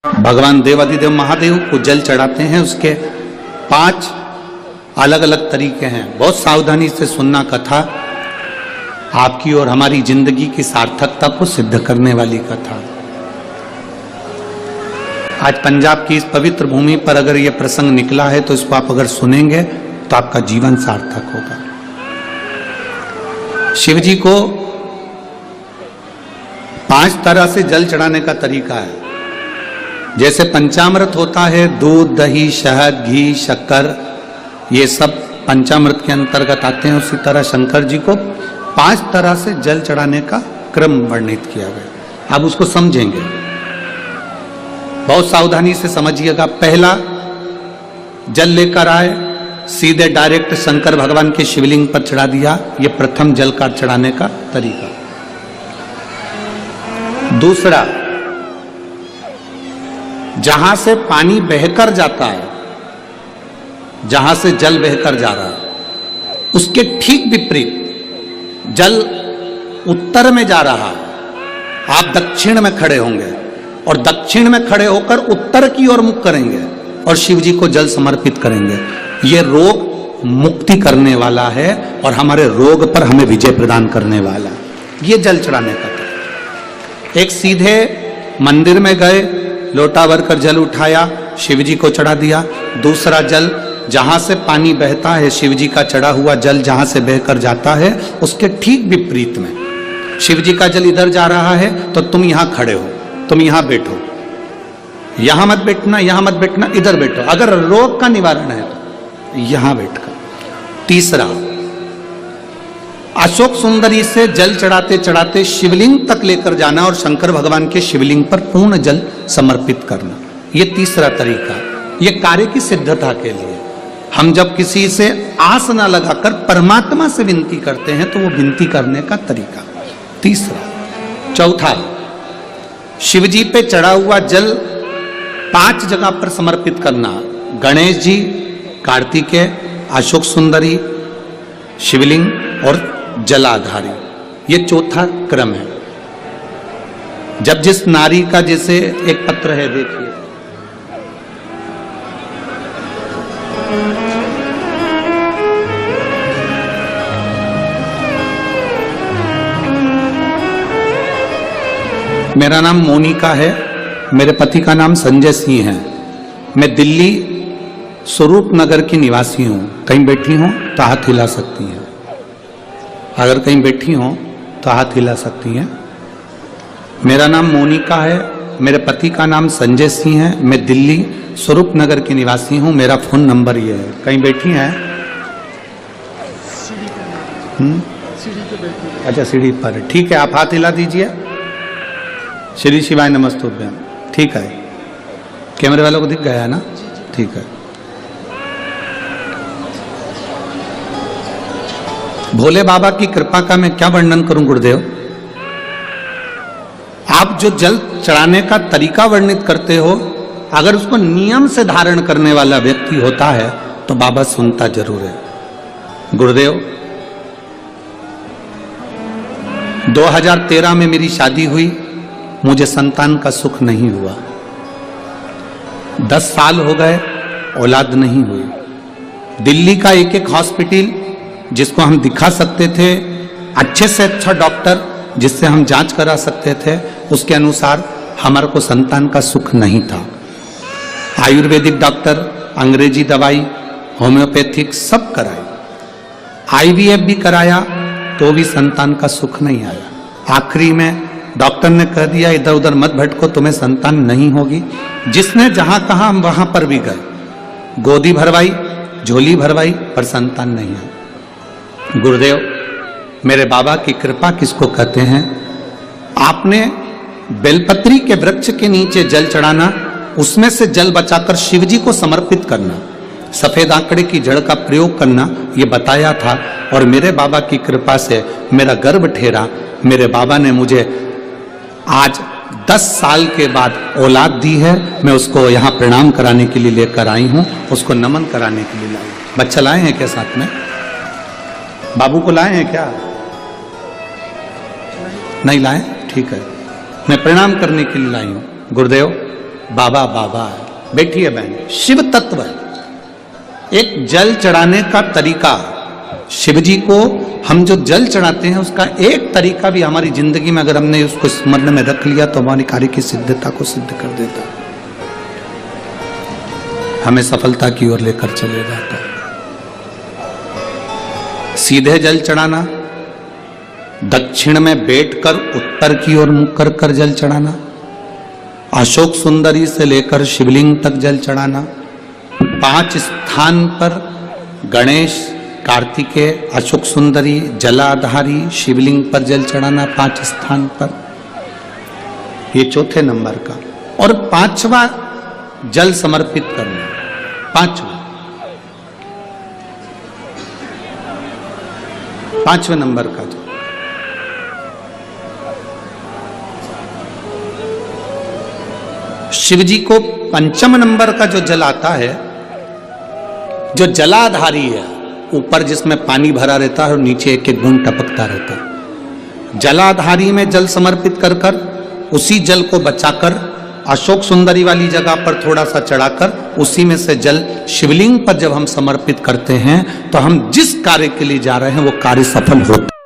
भगवान देवाधिदेव महादेव को जल चढ़ाते हैं। उसके 5 अलग अलग तरीके हैं। बहुत सावधानी से सुनना कथा, आपकी और हमारी जिंदगी की सार्थकता को सिद्ध करने वाली कथा। आज पंजाब की इस पवित्र भूमि पर अगर यह प्रसंग निकला है तो इसको आप अगर सुनेंगे तो आपका जीवन सार्थक होगा। शिव जी को 5 तरह से जल चढ़ाने का तरीका है। जैसे पंचामृत होता है, दूध, दही, शहद, घी, शक्कर, ये सब पंचामृत के अंतर्गत आते हैं। उसी तरह शंकर जी को 5 तरह से जल चढ़ाने का क्रम वर्णित किया गया। अब उसको समझेंगे, बहुत सावधानी से समझिएगा। पहला, जल लेकर आए, सीधे डायरेक्ट शंकर भगवान के शिवलिंग पर चढ़ा दिया। यह प्रथम जल का चढ़ाने का तरीका। दूसरा, जहां से पानी बहकर जाता है, जहां से जल बहकर जा रहा है, उसके ठीक विपरीत जल उत्तर में जा रहा है। आप दक्षिण में खड़े होंगे और दक्षिण में खड़े होकर उत्तर की ओर मुख करेंगे और शिव जी को जल समर्पित करेंगे। यह रोग मुक्ति करने वाला है और हमारे रोग पर हमें विजय प्रदान करने वाला। यह जल चढ़ाने का था। एक, सीधे मंदिर में गए, लोटा भरकर जल उठाया, शिव जी को चढ़ा दिया। दूसरा जल, जहां से पानी बहता है, शिव जी का चढ़ा हुआ जल जहां से बहकर जाता है, उसके ठीक विपरीत में शिव जी का जल इधर जा रहा है तो तुम यहां खड़े हो, तुम यहां बैठो, यहां मत बैठना, यहां मत बैठना, इधर बैठो। अगर रोग का निवारण है तो यहां बैठकर। तीसरा, अशोक सुंदरी से जल चढ़ाते चढ़ाते शिवलिंग तक लेकर जाना और शंकर भगवान के शिवलिंग पर पूर्ण जल समर्पित करना। यह तीसरा तरीका। यह कार्य की सिद्धता के लिए। हम जब किसी से आस न लगाकर परमात्मा से विनती करते हैं तो वो विनती करने का तरीका। तीसरा। चौथा, शिव जी पे चढ़ा हुआ जल 5 जगह पर समर्पित करना। गणेश जी, कार्तिकेय, अशोक सुंदरी, शिवलिंग और जलाधारी। ये चौथा क्रम है। जब जिस नारी का, जैसे एक पत्र है, देखिए, मेरा नाम मोनिका है, मेरे पति का नाम संजय सिंह है। मैं दिल्ली स्वरूप नगर की निवासी हूं। कहीं बैठी हूं तो हाथ हिला सकती हैं। अगर कहीं बैठी हो तो हाथ हिला सकती हैं। मेरा नाम मोनिका है, मेरे पति का नाम संजय सिंह है। मैं दिल्ली स्वरूप नगर की निवासी हूं। मेरा फोन नंबर ये है। कहीं बैठी हैं? अच्छा, सीढ़ी पर। ठीक है, आप हाथ हिला दीजिए। श्री शिवाय नमस्तुभ्यम। ठीक है, कैमरे वालों को दिख गया है ना? ठीक है। भोले बाबा की कृपा का मैं क्या वर्णन करूं गुरुदेव। आप जो जल चढ़ाने का तरीका वर्णित करते हो, अगर उसको नियम से धारण करने वाला व्यक्ति होता है तो बाबा सुनता जरूर है। गुरुदेव, 2013 में मेरी शादी हुई, मुझे संतान का सुख नहीं हुआ। 10 साल हो गए, औलाद नहीं हुई। दिल्ली का एक हॉस्पिटल जिसको हम दिखा सकते थे, अच्छे से अच्छा डॉक्टर जिससे हम जांच करा सकते थे, उसके अनुसार हमारे को संतान का सुख नहीं था। आयुर्वेदिक डॉक्टर, अंग्रेजी दवाई, होम्योपैथिक सब कराई, IVF भी कराया तो भी संतान का सुख नहीं आया। आखिरी में डॉक्टर ने कह दिया, इधर उधर मत भटको, तुम्हें संतान नहीं होगी। जिसने जहां कहा हम वहां पर भी गए, गोदी भरवाई, झोली भरवाई, पर संतान नहीं आई। गुरुदेव, मेरे बाबा की कृपा किसको कहते हैं? आपने बेलपत्री के वृक्ष के नीचे जल चढ़ाना, उसमें से जल बचाकर शिव जी को समर्पित करना, सफेद आंकड़े की जड़ का प्रयोग करना, ये बताया था। और मेरे बाबा की कृपा से मेरा गर्भ ठेरा। मेरे बाबा ने मुझे आज 10 साल के बाद औलाद दी है। मैं उसको यहाँ प्रणाम कराने के लिए लेकर आई हूँ, उसको नमन कराने के लिए लाई। बच्चा लाए हैं क्या साथ में? बाबू को लाए हैं क्या? नहीं लाए? ठीक है, मैं प्रणाम करने के लिए लाई हूं। गुरुदेव, बाबा बाबा है, बैठिए बहन, शिव तत्व है। एक जल चढ़ाने का तरीका, शिव जी को हम जो जल चढ़ाते हैं उसका एक तरीका भी हमारी जिंदगी में अगर हमने उसको स्मरण में रख लिया तो हमारी कार्य की सिद्धता को सिद्ध कर देता है, हमें सफलता की ओर लेकर चले जाता है। सीधे जल चढ़ाना, दक्षिण में बैठकर उत्तर की ओर मुख कर कर जल चढ़ाना, अशोक सुंदरी से लेकर शिवलिंग तक जल चढ़ाना, 5 स्थान पर गणेश, कार्तिकेय, अशोक सुंदरी, जलाधारी, शिवलिंग पर जल चढ़ाना 5 स्थान पर, ये चौथे नंबर का। और 5वां जल समर्पित करना, 5वें नंबर का जल। शिव जी को 5म नंबर का जो जल आता है, जो जलाधारी है, ऊपर जिसमें पानी भरा रहता है और नीचे एक एक बूंद टपकता रहता है, जलाधारी में जल समर्पित कर कर उसी जल को बचाकर अशोक सुंदरी वाली जगह पर थोड़ा सा चढ़ाकर उसी में से जल शिवलिंग पर जब हम समर्पित करते हैं तो हम जिस कार्य के लिए जा रहे हैं वो कार्य सफल होता है।